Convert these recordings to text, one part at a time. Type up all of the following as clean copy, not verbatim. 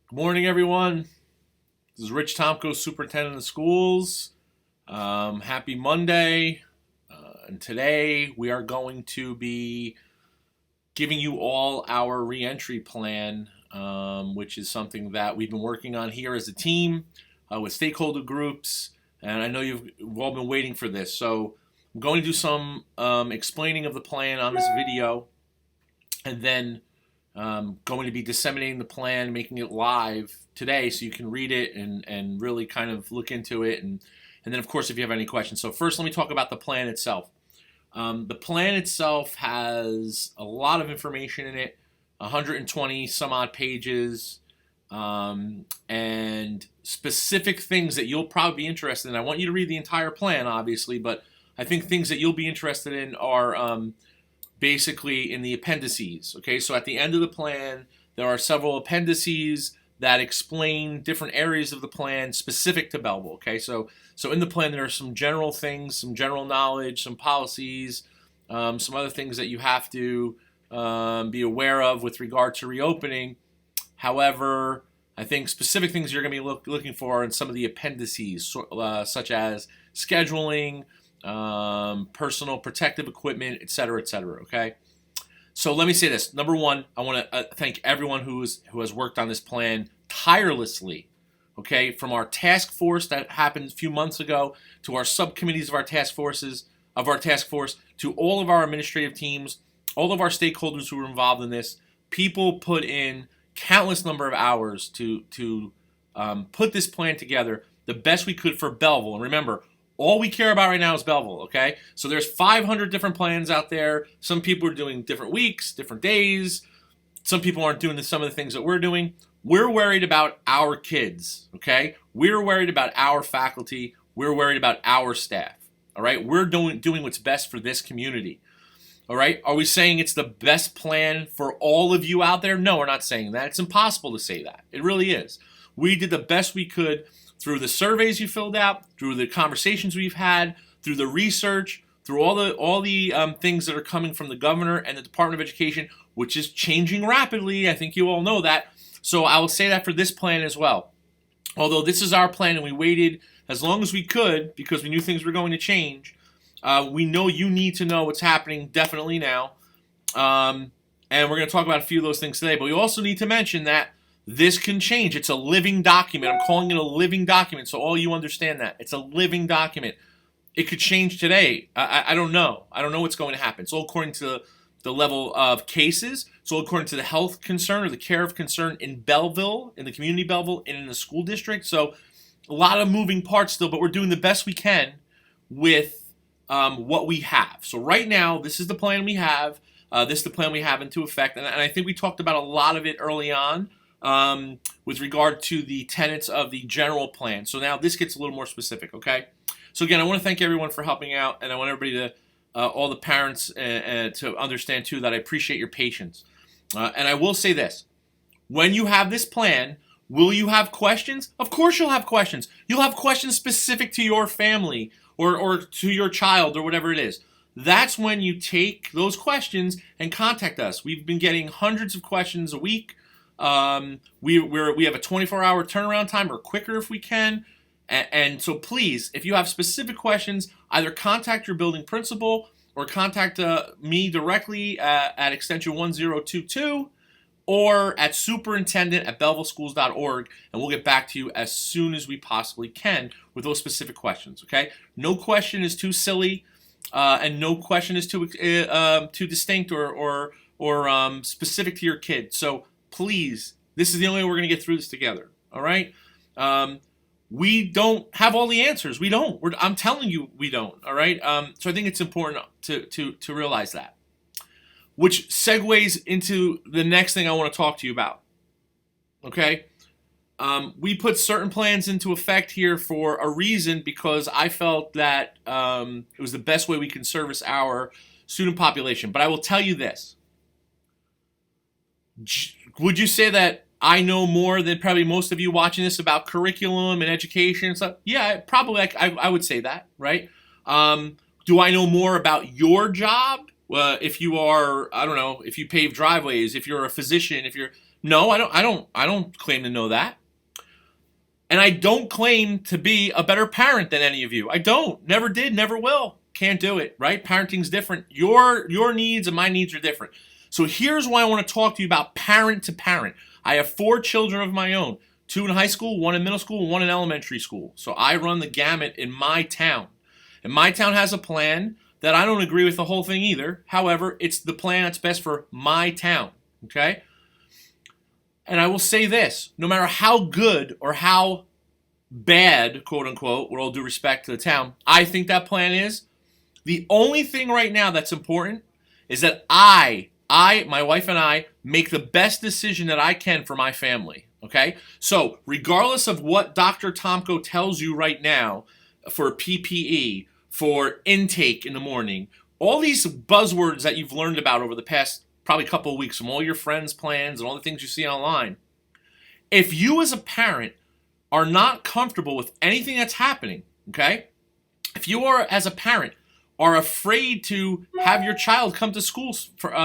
Good morning, everyone. This is Rich TOMKO, Superintendent of Schools. Happy Monday. And today we are going to be giving you all our reentry plan, which is something that we've been working on here as a team with stakeholder groups. And I know you've all been waiting for this. So I'm going to do some explaining of the plan on this video. And then going to be disseminating the plan, making it live today so you can read it and really kind of look into it. And then, of course, if you have any questions. So first, let me talk about the plan itself. The plan itself has a lot of information in it, 120 some odd pages, and specific things that you'll probably be interested in. I want you to read the entire plan, obviously, but I think things that you'll be interested in are basically in the appendices. Okay, so at the end of the plan, there are several appendices that explain different areas of the plan specific to Belleville. Okay, so in the plan there are some general things, some general knowledge, some policies, some other things that you have to be aware of with regard to reopening. However, I think specific things you're going to be looking for in some of the appendices, such as scheduling, personal protective equipment, etc., etc. Okay, so let me say this. Number one, I want to thank everyone who has worked on this plan tirelessly. Okay, from our task force that happened a few months ago to our subcommittees of our task force, to all of our administrative teams, all of our stakeholders who were involved in this. People put in countless number of hours to put this plan together the best we could for Belleville. And remember, all we care about right now is Belleville, okay? So there's 500 different plans out there. Some people are doing different weeks, different days. Some people aren't doing some of the things that we're doing. We're worried about our kids, okay? We're worried about our faculty. We're worried about our staff, all right? We're doing what's best for this community, all right? Are we saying it's the best plan for all of you out there? No, we're not saying that. It's impossible to say that. It really is. We did the best we could through the surveys you filled out, through the conversations we've had, through the research, through all the things that are coming from the governor and the Department of Education, which is changing rapidly. I think you all know that. So I will say that for this plan as well. Although this is our plan and we waited as long as we could because we knew things were going to change, we know you need to know what's happening definitely now. And we're going to talk about a few of those things today. But we also need to mention that this can change. It's a living document. I'm calling it a living document, so all you understand that. It's a living document. It could change today. I don't know. I don't know what's going to happen. It's all according to the level of cases. It's all according to the health concern or the care of concern in Belleville, in the community Belleville, and in the school district. So a lot of moving parts still, but we're doing the best we can with what we have. So right now, this is the plan we have. This is the plan we have into effect. And I think we talked about a lot of it early on. With regard to the tenets of the general plan. So now this gets a little more specific, okay? So again, I want to thank everyone for helping out, and I want everybody to, all the parents, to understand too that I appreciate your patience. And I will say this, when you have this plan, will you have questions? Of course you'll have questions. You'll have questions specific to your family or to your child or whatever it is. That's when you take those questions and contact us. We've been getting hundreds of questions a week. We have a 24-hour turnaround time or quicker if we can. And so please, if you have specific questions, either contact your building principal or contact me directly at extension 1022 or at superintendent@bellevilleschools.org, and we'll get back to you as soon as we possibly can with those specific questions, okay? No question is too silly, and no question is too distinct or specific to your kid. So please, this is the only way we're going to get through this together, all right? We don't have all the answers. We don't. I'm telling you we don't, all right? So I think it's important to realize that. Which segues into the next thing I want to talk to you about, okay? We put certain plans into effect here for a reason because I felt that it was the best way we can service our student population. But I will tell you this. Would you say that I know more than probably most of you watching this about curriculum and education and stuff? Yeah, probably I would say that, right? Do I know more about your job if you are, I don't know, if you pave driveways, if you're a physician, if you're no, I don't claim to know that. And I don't claim to be a better parent than any of you. I don't. Never did, never will. Can't do it, right? Parenting's different. Your needs and my needs are different. So here's why I want to talk to you about parent to parent. I have 4 children of my own, 2 in high school, 1 in middle school, 1 in elementary school. So I run the gamut in my town. And my town has a plan that I don't agree with the whole thing either. However, it's the plan that's best for my town, okay? And I will say this, no matter how good or how bad, quote unquote, with all due respect to the town, I think that plan is, the only thing right now that's important is that my wife and I, make the best decision that I can for my family, okay? So regardless of what Dr. Tomko tells you right now for PPE, for intake in the morning, all these buzzwords that you've learned about over the past probably couple of weeks from all your friends' plans and all the things you see online, if you as a parent are not comfortable with anything that's happening, okay? If you are, as a parent, are afraid to have your child come to school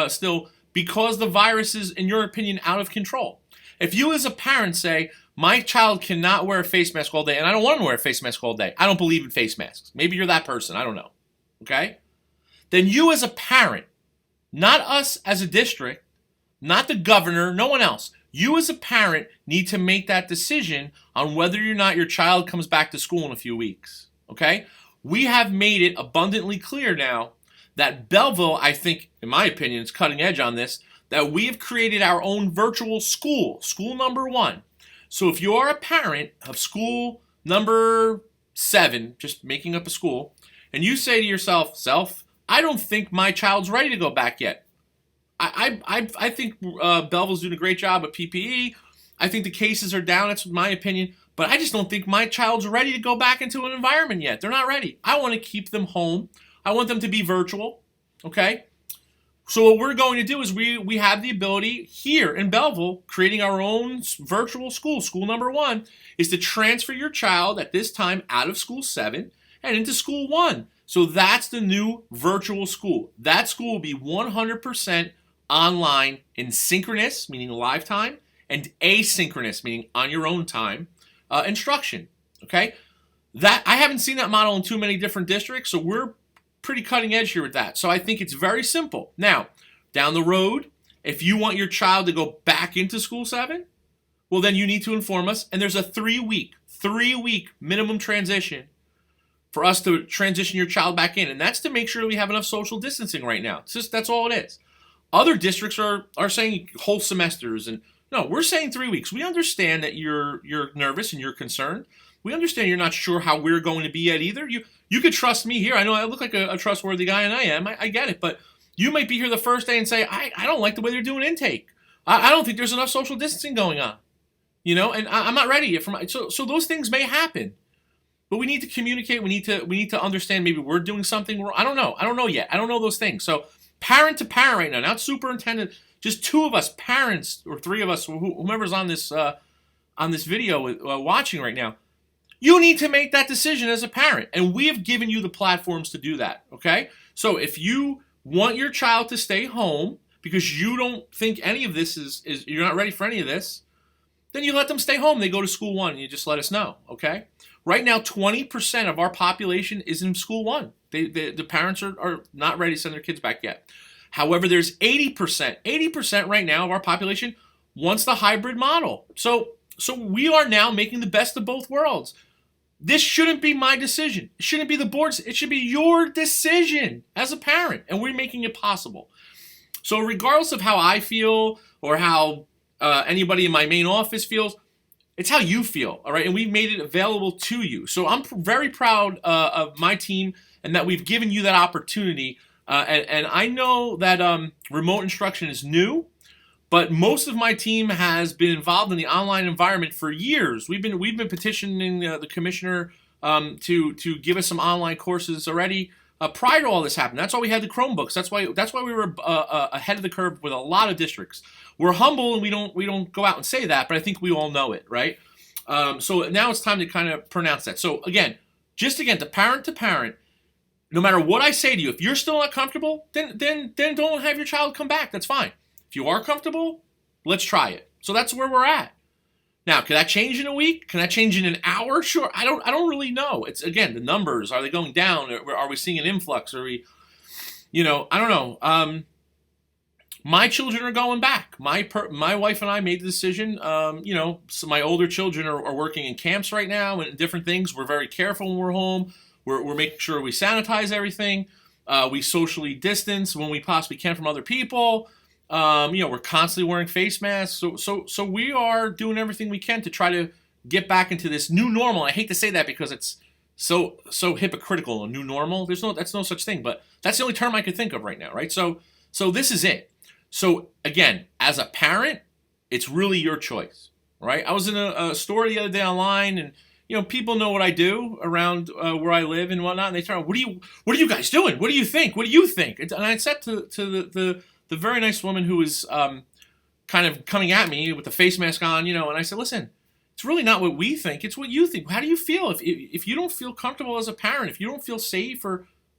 still because the virus is, in your opinion, out of control. If you as a parent say, my child cannot wear a face mask all day, and I don't want to wear a face mask all day. I don't believe in face masks. Maybe you're that person. I don't know. Okay? Then you as a parent, not us as a district, not the governor, no one else. You as a parent need to make that decision on whether or not your child comes back to school in a few weeks. Okay? We have made it abundantly clear now that Belleville, I think, in my opinion, is cutting edge on this, that we have created our own virtual school, school number 1. So if you are a parent of school number 7, just making up a school, and you say to yourself, I don't think my child's ready to go back yet. I think Belleville's doing a great job of PPE. I think the cases are down. That's my opinion. But I just don't think my child's ready to go back into an environment yet. They're not ready. I want to keep them home. I want them to be virtual. Okay? So what we're going to do is we have the ability here in Belleville, creating our own virtual school. School number 1 is to transfer your child at this time out of school 7 and into school 1. So that's the new virtual school. That school will be 100% online in synchronous, meaning live time, and asynchronous, meaning on your own time, instruction. Okay? That I haven't seen that model in too many different districts, so we're pretty cutting edge here with that. So I think it's very simple. Now, down the road, if you want your child to go back into school 7, well, then you need to inform us. And there's a 3-week minimum transition for us to transition your child back in. And that's to make sure we have enough social distancing right now. That's all it is. Other districts are saying whole semesters. And no, we're saying 3 weeks. We understand that you're nervous and you're concerned. We understand you're not sure how we're going to be yet either. You could trust me here. I know I look like a trustworthy guy, and I am. I get it. But you might be here the first day and say, I don't like the way they're doing intake. I don't think there's enough social distancing going on. And I'm not ready yet. So those things may happen. But we need to communicate. We need to understand maybe we're doing something wrong. I don't know yet. I don't know those things. So parent to parent right now, not superintendent, just 2 of us, parents, or 3 of us, whomever's on this video watching right now. You need to make that decision as a parent, and we have given you the platforms to do that, okay? So if you want your child to stay home because you don't think any of this is you're not ready for any of this, then you let them stay home. They go to school 1, and you just let us know, okay? Right now, 20% of our population is in school 1. The parents are not ready to send their kids back yet. However, there's 80% right now of our population wants the hybrid model. So we are now making the best of both worlds. This shouldn't be my decision. It shouldn't be the board's. It should be your decision as a parent, and we're making it possible. So regardless of how I feel or how anybody in my main office feels, it's how you feel, all right? And we've made it available to you. So I'm very proud of my team and that we've given you that opportunity. And I know that remote instruction is new, but most of my team has been involved in the online environment for years. We've been petitioning the commissioner to give us some online courses already prior to all this happening. That's why we had the Chromebooks. That's why we were ahead of the curve with a lot of districts. We're humble and we don't go out and say that, but I think we all know it, right? So now it's time to kind of pronounce that. So again, the parent to parent. No matter what I say to you, if you're still not comfortable, then don't have your child come back. That's fine. If you are comfortable, let's try it. So that's where we're at. Now, can that change in a week? Can that change in an hour? Sure. I don't really know. It's, again, the numbers. Are they going down? Are we seeing an influx? Are we, I don't know. My children are going back. My wife and I made the decision. So my older children are working in camps right now and different things. We're very careful when we're home. We're making sure we sanitize everything. We socially distance when we possibly can from other people. We're constantly wearing face masks. So we are doing everything we can to try to get back into this new normal. I hate to say that because it's so hypocritical. A new normal. That's no such thing. But that's the only term I could think of right now, right? So this is it. So again, as a parent, it's really your choice, right? I was in a store the other day online, and people know what I do around where I live and whatnot. And they turn, what are you guys doing? What do you think? What do you think? And I said to the very nice woman who was kind of coming at me with the face mask on, and I said, listen, it's really not what we think. It's what you think. How do you feel? If you don't feel comfortable as a parent, if you don't feel safe,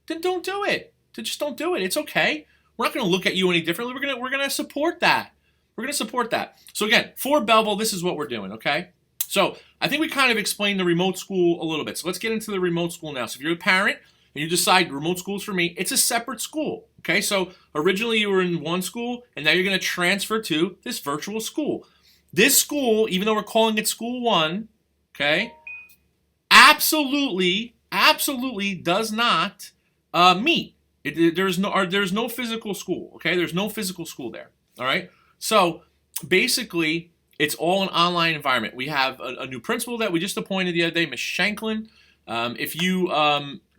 then don't do it. Just don't do it. It's okay. We're not going to look at you any differently. We're going to support that. We're going to support that. So again, for Belleville, this is what we're doing, okay? So I think we kind of explained the remote school a little bit. So let's get into the remote school now. So if you're a parent and you decide remote school is for me, it's a separate school, okay? So originally you were in one school, and now you're going to transfer to this virtual school. This school, even though we're calling it School 1, okay, absolutely does not meet. There's no physical school, okay? There's no physical school there, all right? So basically, it's all an online environment. We have a new principal that we just appointed the other day, Ms. Shanklin. If you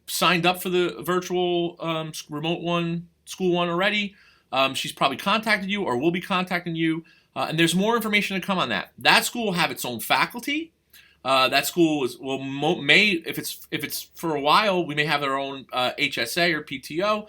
signed up for the virtual remote one, School 1 already, she's probably contacted you or will be contacting you. And there's more information to come on that. That school will have its own faculty. That school may if it's for a while, we may have our own HSA or PTO.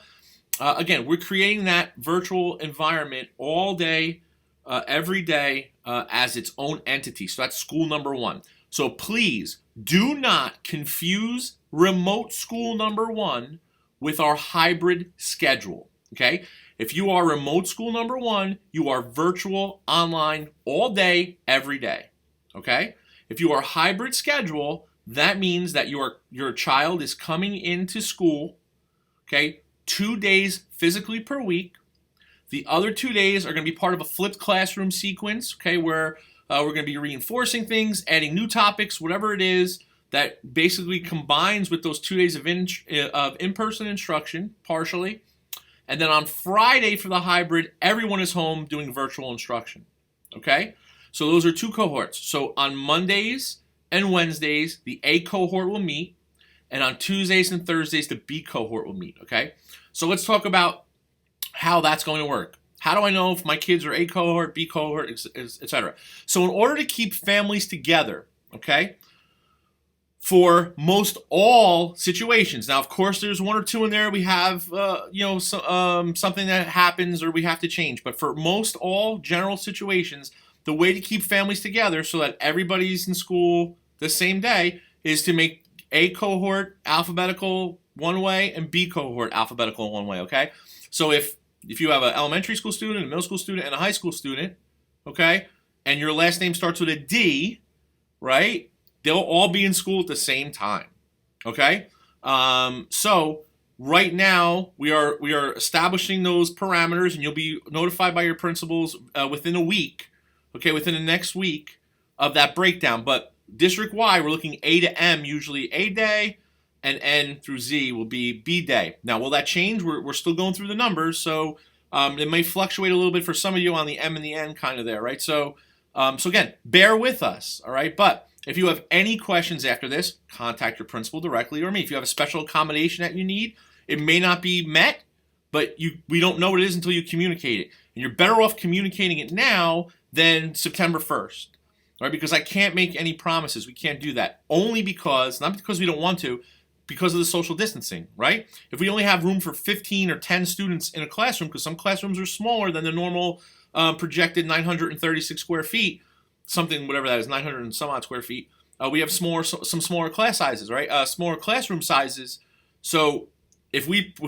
Again, we're creating that virtual environment all day, every day as its own entity. So that's school number 1. So please do not confuse remote school number 1 with our hybrid schedule. Okay? If you are remote school number 1, you are virtual, online, all day, every day. Okay? If you are hybrid schedule, that means that your child is coming into school, okay, 2 days physically per week. The other 2 days are going to be part of a flipped classroom sequence, okay, where we're going to be reinforcing things, adding new topics, whatever it is that basically combines with those 2 days of in-person instruction, partially. And then on Friday for the hybrid, everyone is home doing virtual instruction, okay? So those are 2 cohorts. So on Mondays and Wednesdays, the A cohort will meet, and on Tuesdays and Thursdays, the B cohort will meet, okay? So let's talk about how that's going to work. How do I know if my kids are A cohort, B cohort, etc.? So in order to keep families together, okay, for most all situations. Now, of course, there's 1 or 2 in there we have, something that happens or we have to change. But for most all general situations, the way to keep families together so that everybody's in school the same day is to make A cohort alphabetical one way and B cohort alphabetical one way, okay? So if you have an elementary school student, a middle school student, and a high school student, okay, and your last name starts with a D, right, they'll all be in school at the same time, okay? So right now we are establishing those parameters, and you'll be notified by your principals within a week, okay, within the next week of that breakdown. But district-wide, we're looking A to M, usually A day, and N through Z will be B day. Now, will that change? We're still going through the numbers, so it may fluctuate a little bit for some of you on the M and the N kind of there, right? So again, bear with us, all right? But if you have any questions after this, contact your principal directly or me. If you have a special accommodation that you need, it may not be met, but we don't know what it is until you communicate it. And you're better off communicating it now than September 1st, right? Because I can't make any promises. We can't do that. Only because, not because we don't want to, because of the social distancing, right? If we only have room for 15 or 10 students in a classroom, because some classrooms are smaller than the normal projected 936 square feet, something, whatever that is, 900 and some odd square feet, we have some smaller class sizes, right? Smaller classroom sizes. So if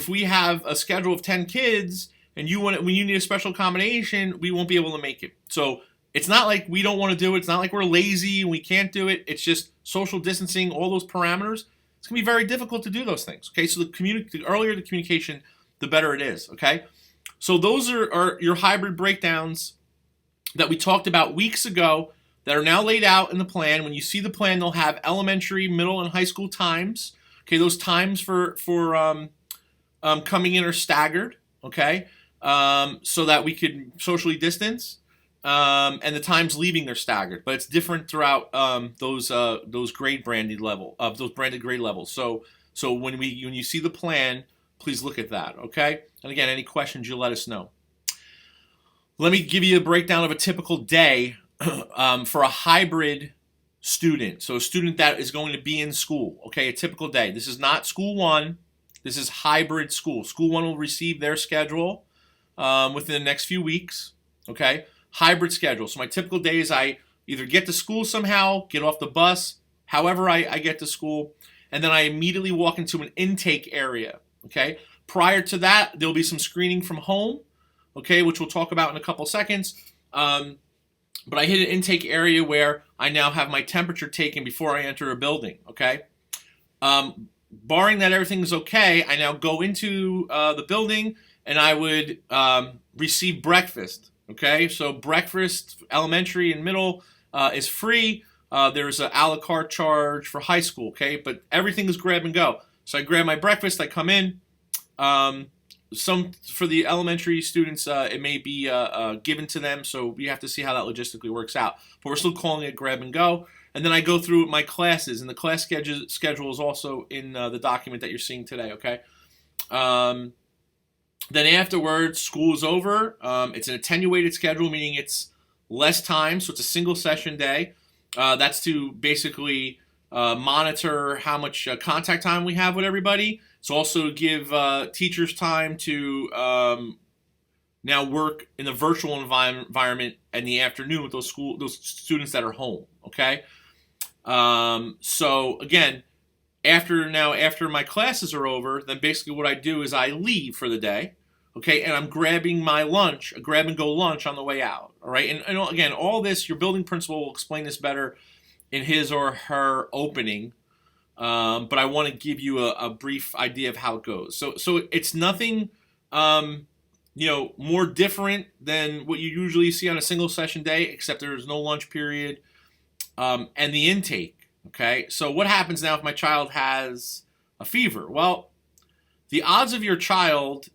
we have a schedule of 10 kids and when you need a special accommodation, we won't be able to make it. So it's not like we don't want to do it. It's not like we're lazy and we can't do it. It's just social distancing, all those parameters. It's going to be very difficult to do those things. Okay, so the earlier the communication, the better it is. Okay, so those are your hybrid breakdowns that we talked about weeks ago that are now laid out in the plan. When you see the plan, they'll have elementary, middle, and high school times. Okay, those times for coming in are staggered. Okay, so that we could socially distance. And the times leaving are staggered, but it's different throughout those grade branded level of those branded grade levels. So when you see the plan, please look at that. Okay, and again, any questions, you let us know. Let me give you a breakdown of a typical day for a hybrid student. So a student that is going to be in school. Okay, a typical day. This is not school one. This is hybrid school. School one will receive their schedule within the next few weeks. Okay, hybrid schedule. So my typical day is I either get to school somehow, get off the bus, however I get to school, and then I immediately walk into an intake area. Okay, prior to that, there'll be some screening from home. Okay, which we'll talk about in a couple seconds. But I hit an intake area where I now have my temperature taken before I enter a building. Okay, barring that everything is okay, I now go into the building and I would receive breakfast. Okay, so breakfast, elementary and middle, is free. There's an a la carte charge for high school. Okay, but everything is grab and go. So I grab my breakfast, I come in. Some for the elementary students, it may be given to them, so we have to see how that logistically works out. But we're still calling it grab and go. And then I go through my classes, and the class schedule is also in the document that you're seeing today. Okay. Then afterwards, school is over. It's an attenuated schedule, meaning it's less time, so it's a single session day. That's to basically monitor how much contact time we have with everybody. It's also to give teachers time to now work in the virtual environment in the afternoon with those students that are home. Okay. So again, after my classes are over, then basically what I do is I leave for the day. Okay, and I'm grabbing my lunch, a grab and go lunch on the way out. All right, and again, all this, your building principal will explain this better in his or her opening. But I want to give you a brief idea of how it goes. So it's nothing, more different than what you usually see on a single session day, except there's no lunch period, and the intake. Okay, so what happens now if my child has a fever? Well, the odds of your child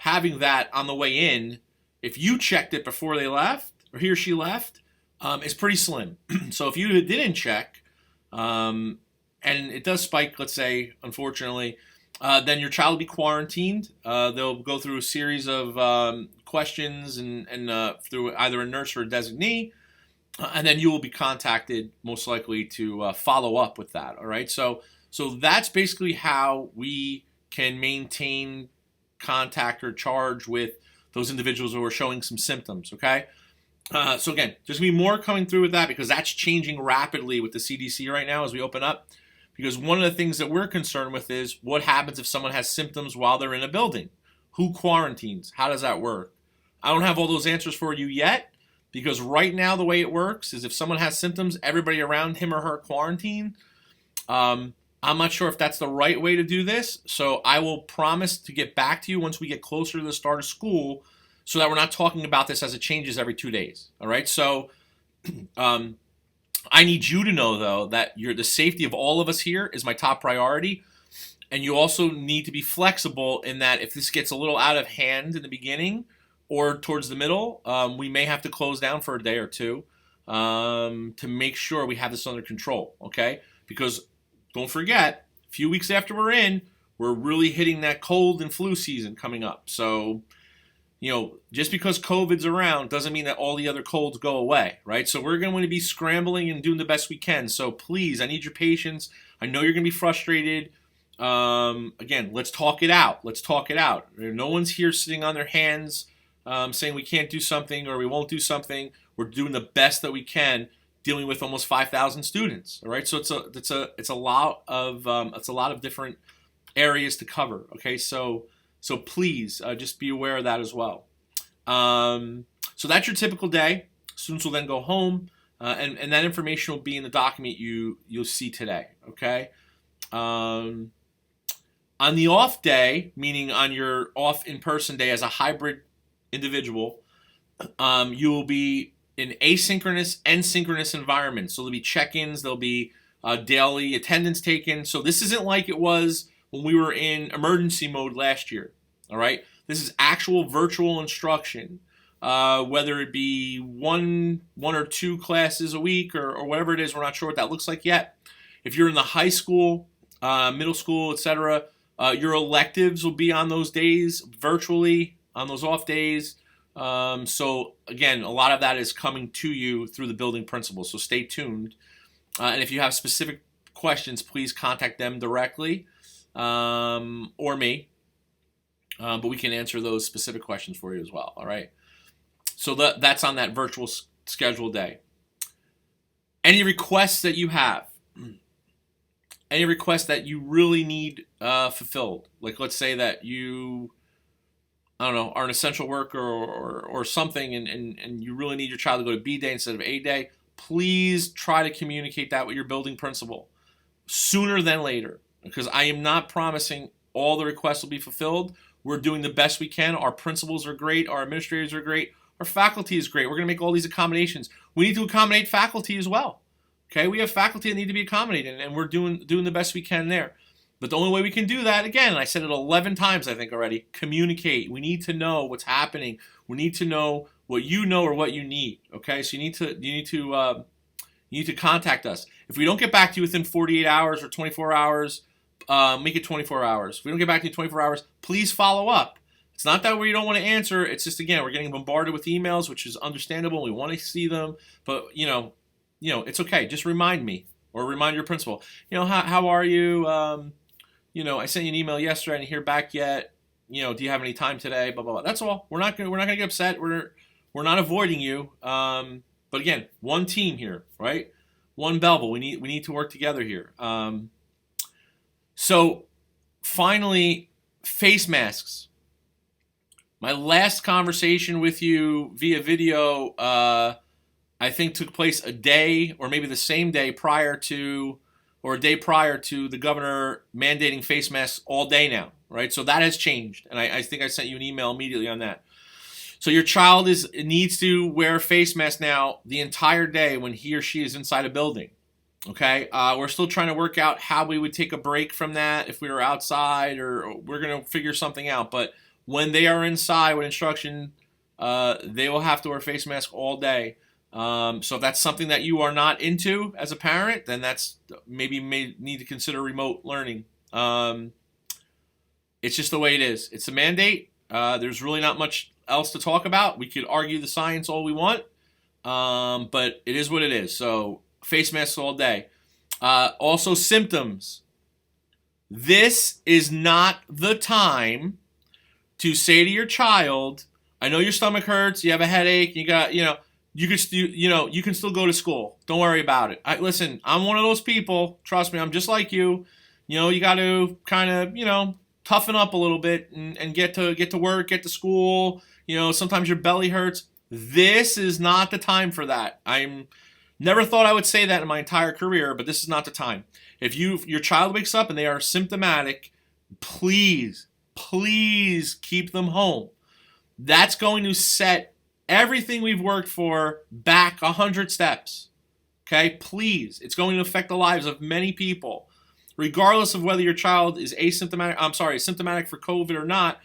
having that on the way in, if you checked it before they left or he or she left, is pretty slim. So if you didn't check, and it does spike, let's say, unfortunately, then your child will be quarantined. They'll go through a series of questions and through either a nurse or a designee, and then you will be contacted most likely to follow up with that. All right, so that's basically how we can maintain contact or charge with those individuals who are showing some symptoms. Okay. So again, there's going to be more coming through with that because that's changing rapidly with the CDC right now as we open up. Because one of the things that we're concerned with is what happens if someone has symptoms while they're in a building? Who quarantines? How does that work? I don't have all those answers for you yet because right now the way it works is if someone has symptoms, everybody around him or her quarantine. I'm not sure if that's the right way to do this. So I will promise to get back to you once we get closer to the start of school so that we're not talking about this as it changes every 2 days. All right. So I need you to know, though, that the safety of all of us here is my top priority. And you also need to be flexible in that if this gets a little out of hand in the beginning or towards the middle, we may have to close down for a day or two to make sure we have this under control. Okay. Because don't forget, a few weeks after we're in, we're really hitting that cold and flu season coming up. So, just because COVID's around doesn't mean that all the other colds go away, right? So we're going to be scrambling and doing the best we can. So please, I need your patience. I know you're going to be frustrated. Again, let's talk it out. Let's talk it out. No one's here sitting on their hands saying we can't do something or we won't do something. We're doing the best that we can, dealing with almost 5,000 students. All right, so it's a lot of different areas to cover. Okay, so please just be aware of that as well. So that's your typical day. Students will then go home, and that information will be in the document you'll see today. Okay. On the off day, meaning on your off in-person day as a hybrid individual, you will be in asynchronous and synchronous environments. So there'll be check-ins, there'll be daily attendance taken. So this isn't like it was when we were in emergency mode last year. All right, this is actual virtual instruction, whether it be one or two classes a week or whatever it is. We're not sure what that looks like yet. If you're in the high school, middle school, etc., your electives will be on those days virtually on those off days. So again, a lot of that is coming to you through the building principal. So stay tuned. And if you have specific questions, please contact them directly or me. But we can answer those specific questions for you as well. All right. So that's on that virtual schedule day. Any requests that you have, any requests that you really need fulfilled, like let's say that you, I don't know, are an essential worker or something, and you really need your child to go to B day instead of A day, please try to communicate that with your building principal sooner than later, because I am not promising all the requests will be fulfilled. We're doing the best we can. Our principals are great. Our administrators are great. Our faculty is great. We're going to make all these accommodations. We need to accommodate faculty as well. Okay, we have faculty that need to be accommodated, and we're doing the best we can there. But the only way we can do that, again, I said it 11 times I think already, communicate. We need to know what's happening. We need to know what you know or what you need. Okay, so you need to contact us. If we don't get back to you within 48 hours or 24 hours, make it 24 hours. If we don't get back to you in 24 hours, please follow up. It's not that we don't want to answer. It's just, again, we're getting bombarded with emails, which is understandable. We want to see them, but it's okay. Just remind me or remind your principal. How are you? I sent you an email yesterday. I didn't hear back yet. Do you have any time today? Blah blah blah. That's all. We're not gonna get upset. We're not avoiding you. But again, one team here, right? One Belleville. We need to work together here. So finally, face masks. My last conversation with you via video, I think took place a day or maybe the same day prior to, or a day prior to the governor mandating face masks all day now, right? So that has changed, and I think I sent you an email immediately on that. So your child needs to wear a face mask now the entire day when he or she is inside a building, okay? We're still trying to work out how we would take a break from that if we were outside, or we're going to figure something out, but when they are inside with instruction, they will have to wear a face mask all day. So if that's something that you are not into as a parent, then that's maybe may need to consider remote learning. It's just the way it is. It's a mandate. There's really not much else to talk about. We could argue the science all we want, but it is what it is. So face masks all day. Also symptoms. This is not the time to say to your child, I know your stomach hurts, you have a headache, you got, you can still go to school. Don't worry about it. Listen, I'm one of those people. Trust me, I'm just like you. You got to kind of, toughen up a little bit and get to work, get to school. Sometimes your belly hurts. This is not the time for that. I'm never thought I would say that in my entire career, but this is not the time. If your child wakes up and they are symptomatic, please keep them home. That's going to set everything we've worked for back 100 steps. Okay, please. It's going to affect the lives of many people. Regardless of whether your child is symptomatic for COVID or not,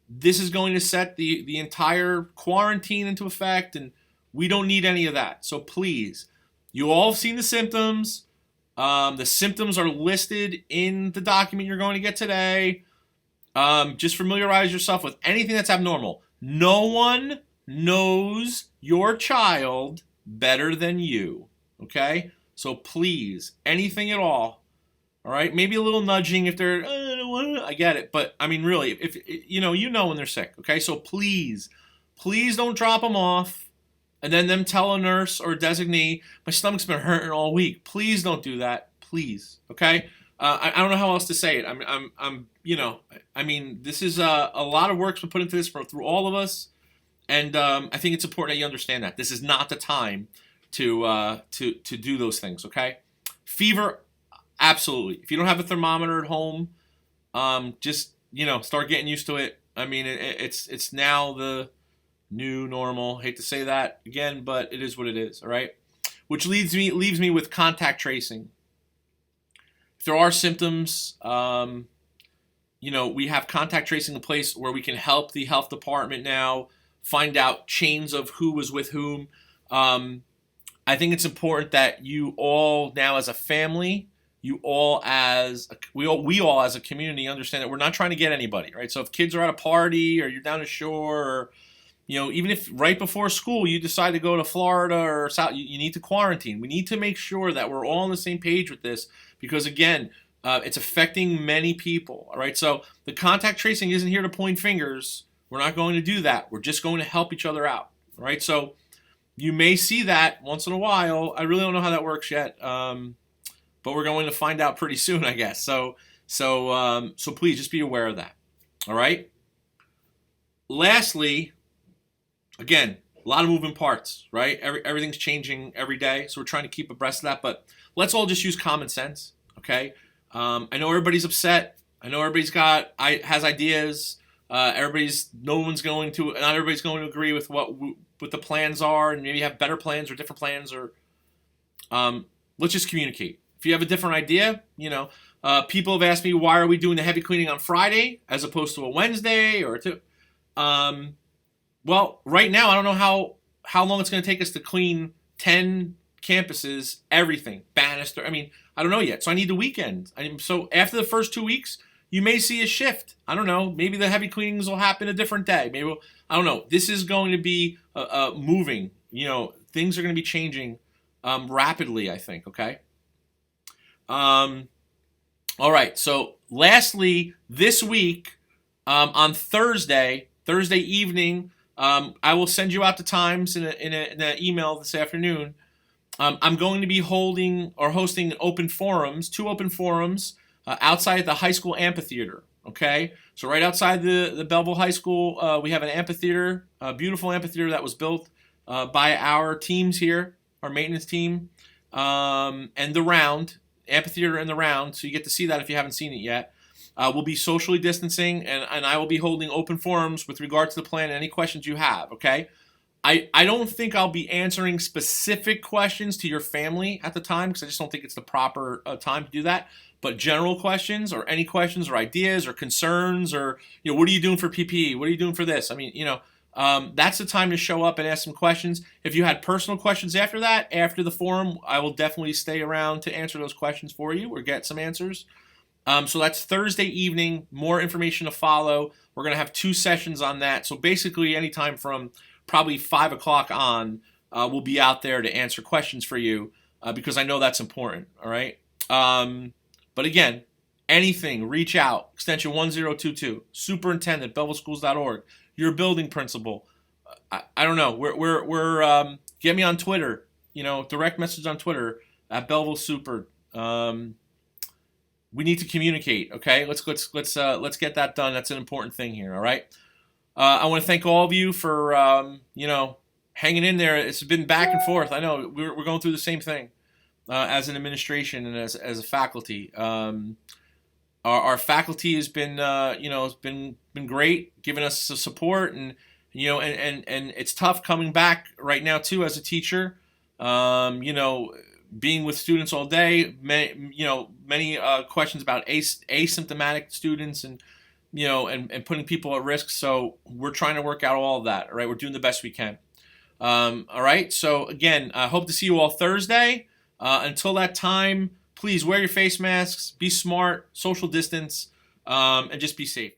this is going to set the entire quarantine into effect, and we don't need any of that. So please, you all have seen the symptoms. The symptoms are listed in the document you're going to get today. Just familiarize yourself with anything that's abnormal. No one knows your child better than you, okay? So please, anything at all right? Maybe a little nudging if they're, I don't want to, I get it. But, I mean, really, if you know when they're sick, okay? So please don't drop them off and then them tell a nurse or a designee, my stomach's been hurting all week. Please don't do that, please, okay? I don't know how else to say it. I'm I mean, this is a lot of work's been put into this through all of us, and I think it's important that you understand that this is not the time to do those things. Okay, fever, absolutely. If you don't have a thermometer at home, just start getting used to it. I mean, it's now the new normal. Hate to say that again, but it is what it is. All right, which leaves me with contact tracing. If there are symptoms, we have contact tracing in place where we can help the health department now find out chains of who was with whom. I think it's important that you all now as a family, we all as a community understand that we're not trying to get anybody, right? So if kids are at a party or you're down the shore, or even if right before school you decide to go to Florida or South, you need to quarantine. We need to make sure that we're all on the same page with this because, again, it's affecting many people, all right? So the contact tracing isn't here to point fingers. We're not going to do that. We're just going to help each other out, all right? So you may see that once in a while. I really don't know how that works yet, but we're going to find out pretty soon, I guess. So please just be aware of that, all right? Lastly, again, a lot of moving parts, right? Everything's changing every day, so we're trying to keep abreast of that. But let's all just use common sense, okay? I know everybody's upset. I know everybody's has ideas. Not everybody's going to agree with what the plans are, and maybe have better plans or different plans. Or let's just communicate. If you have a different idea, people have asked me, why are we doing the heavy cleaning on Friday as opposed to a Wednesday or two? Well, right now, I don't know how long it's going to take us to clean 10 campuses, everything, banister. I mean, I don't know yet. So I need the weekend. So after the first 2 weeks, you may see a shift. I don't know. Maybe the heavy cleanings will happen a different day. I don't know. This is going to be moving. Things are going to be changing rapidly, I think, okay? All right. So lastly, this week, on Thursday evening, I will send you out the times in an email this afternoon. I'm going to be hosting two open forums outside the high school amphitheater. Okay, so right outside the Belleville High School, we have an amphitheater, a beautiful amphitheater that was built by our teams here, our maintenance team, and the round amphitheater and the round. So you get to see that if you haven't seen it yet. We'll be socially distancing, and I will be holding open forums with regard to the plan and any questions you have, okay? I don't think I'll be answering specific questions to your family at the time because I just don't think it's the proper time to do that. But general questions or any questions or ideas or concerns or, what are you doing for PPE? What are you doing for this? I mean, that's the time to show up and ask some questions. If you had personal questions after that, after the forum, I will definitely stay around to answer those questions for you or get some answers. So that's Thursday evening. More information to follow. We're going to have 2 sessions on that. So basically anytime from probably 5 o'clock on, we'll be out there to answer questions for you because I know that's important, all right? But again, anything, reach out. Extension 1022, superintendent, BellevilleSchools.org, your building principal. I don't know. We're get me on Twitter, direct message on Twitter at Belleville Super. We need to communicate, okay? Let's get that done. That's an important thing here, all right? I want to thank all of you for hanging in there. It's been back and forth. I know we're going through the same thing as an administration and as a faculty. Our faculty has been been great, giving us the support, and it's tough coming back right now too as a teacher. Being with students all day, many questions about asymptomatic students and putting people at risk. So we're trying to work out all of that. All right, we're doing the best we can. All right. So again, I hope to see you all Thursday. Until that time, please wear your face masks, be smart, social distance, and just be safe.